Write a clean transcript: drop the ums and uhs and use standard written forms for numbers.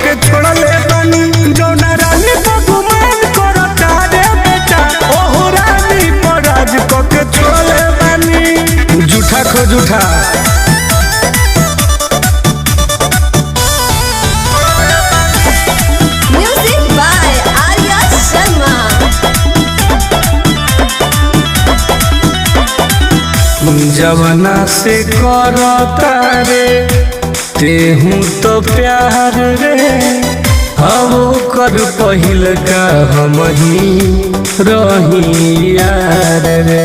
के छोड़ले बानी जौना रानी तो गुमान करता रे बेटा ओहो रानी पर राज के छोड़ले बानी झूठा खो झूठा Music by Arya Sharma. जवना से करता रे तेहू तो प्यार रे अब कर पहिल का हम ही रही यार रे।